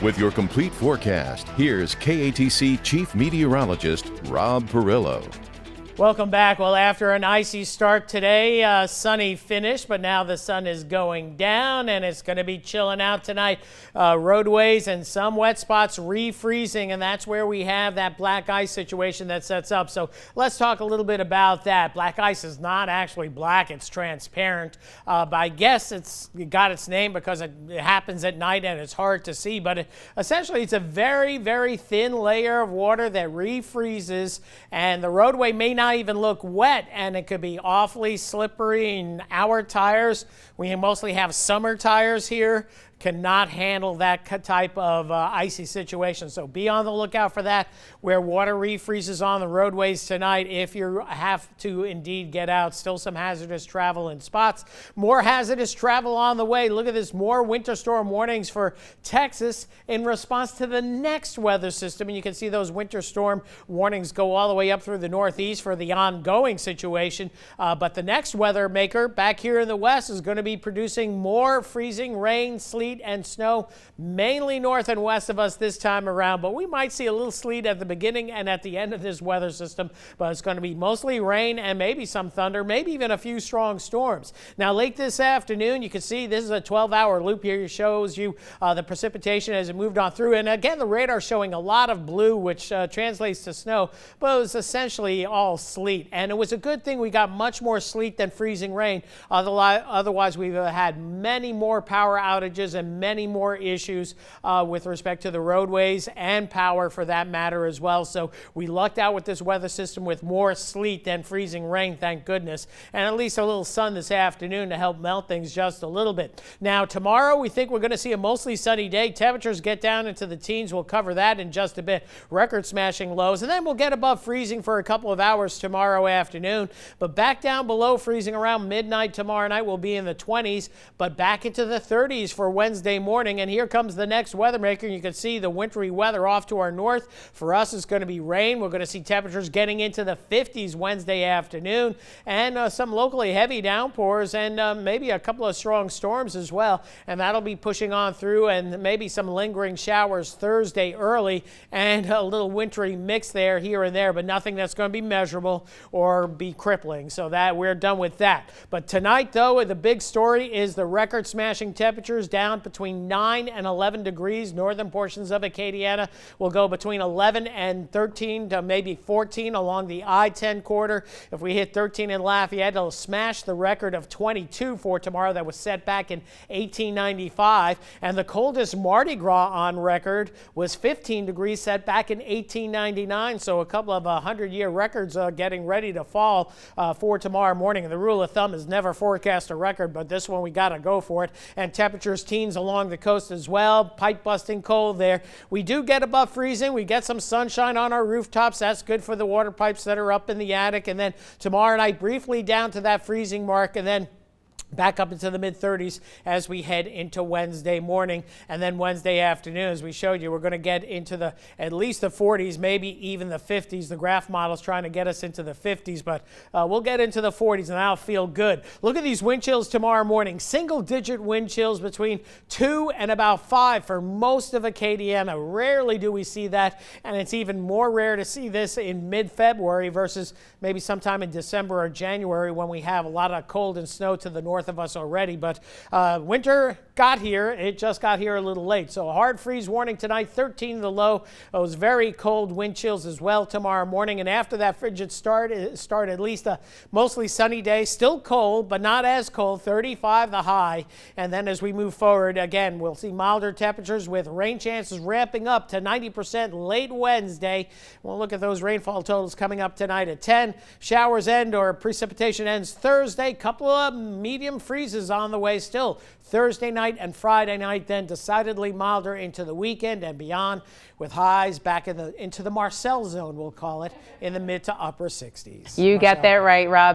With your complete forecast, here's KATC Chief Meteorologist Rob Perillo. Welcome back. Well, after an icy start today, sunny finish, but now the sun is going down and it's going to be chilling out tonight. Roadways and some wet spots refreezing, and that's where we have that black ice situation that sets up. So let's talk a little bit about that. Black ice is not actually black, it's transparent. But I guess it got its name because it happens at night and it's hard to see. But essentially, it's a very, very thin layer of water that refreezes, and the roadway may not even look wet, and it could be awfully slippery. And our tires, we mostly have summer tires here, cannot handle that type of icy situation. So be on the lookout for that, where water refreezes on the roadways tonight. If you have to indeed get out, still some hazardous travel in spots. More hazardous travel on the way. Look at this, more winter storm warnings for Texas in response to the next weather system. And you can see those winter storm warnings go all the way up through the Northeast for the ongoing situation. But the next weather maker back here in the West is going to be producing more freezing rain, sleet, and snow, mainly north and west of us this time around. But we might see a little sleet at the beginning and at the end of this weather system. But it's going to be mostly rain and maybe some thunder, maybe even a few strong storms. Now, late this afternoon, you can see this is a 12-hour loop here. It shows you the precipitation as it moved on through. And again, the radar showing a lot of blue, which translates to snow, but it was essentially all sleet. And it was a good thing we got much more sleet than freezing rain. Otherwise, we've had many more power outages and many more issues with respect to the roadways and power for that matter as well. So we lucked out with this weather system with more sleet than freezing rain, thank goodness, and at least a little sun this afternoon to help melt things just a little bit. Now tomorrow we think we're going to see a mostly sunny day. Temperatures get down into the teens. We'll cover that in just a bit. Record smashing lows, and then we'll get above freezing for a couple of hours tomorrow afternoon, but back down below freezing around midnight tomorrow night. We'll be in the 20s, but back into the 30s for Wednesday morning. And here comes the next weather maker. You can see the wintry weather off to our north. For us, it's going to be rain. We're going to see temperatures getting into the 50s Wednesday afternoon, and some locally heavy downpours, and maybe a couple of strong storms as well. And that'll be pushing on through, and maybe some lingering showers Thursday early, and a little wintry mix there here and there, but nothing that's going to be measurable or be crippling. So that we're done with that. But tonight, though, the big story is the record smashing temperatures down between 9 and 11 degrees. Northern portions of Acadiana will go between 11 and 13 to maybe 14 along the I-10 corridor. If we hit 13 in Lafayette, it'll smash the record of 22 for tomorrow that was set back in 1895. And the coldest Mardi Gras on record was 15 degrees set back in 1899. So a couple of 100-year records getting ready to fall for tomorrow morning. And the rule of thumb is never forecast a record, but this one we got to go for it. And temperatures teens along the coast as well. Pipe busting cold there. We do get above freezing. We get some sunshine on our rooftops. That's good for the water pipes that are up in the attic. And then tomorrow night briefly down to that freezing mark, and then back up into the mid-30s as we head into Wednesday morning. And then Wednesday afternoon, as we showed you, we're going to get into at least the 40s, maybe even the 50s. The graph model's trying to get us into the 50s, but we'll get into the 40s, and that'll feel good. Look at these wind chills tomorrow morning. Single-digit wind chills between 2 and about 5 for most of Acadiana. Rarely do we see that, and it's even more rare to see this in mid-February versus maybe sometime in December or January when we have a lot of cold and snow to the north of us already. But winter got here. It just got here a little late. So a hard freeze warning tonight, 13 the low. Those very cold wind chills as well tomorrow morning. And after that frigid start at least a mostly sunny day. Still cold, but not as cold, 35 the high. And then as we move forward, again, we'll see milder temperatures with rain chances ramping up to 90% late Wednesday. We'll look at those rainfall totals coming up tonight at 10. Showers end or precipitation ends Thursday. Couple of medium freezes on the way still. Thursday night and Friday night, then decidedly milder into the weekend and beyond, with highs back into the Marcel zone, we'll call it, in the mid to upper 60s. You get that right, Rob.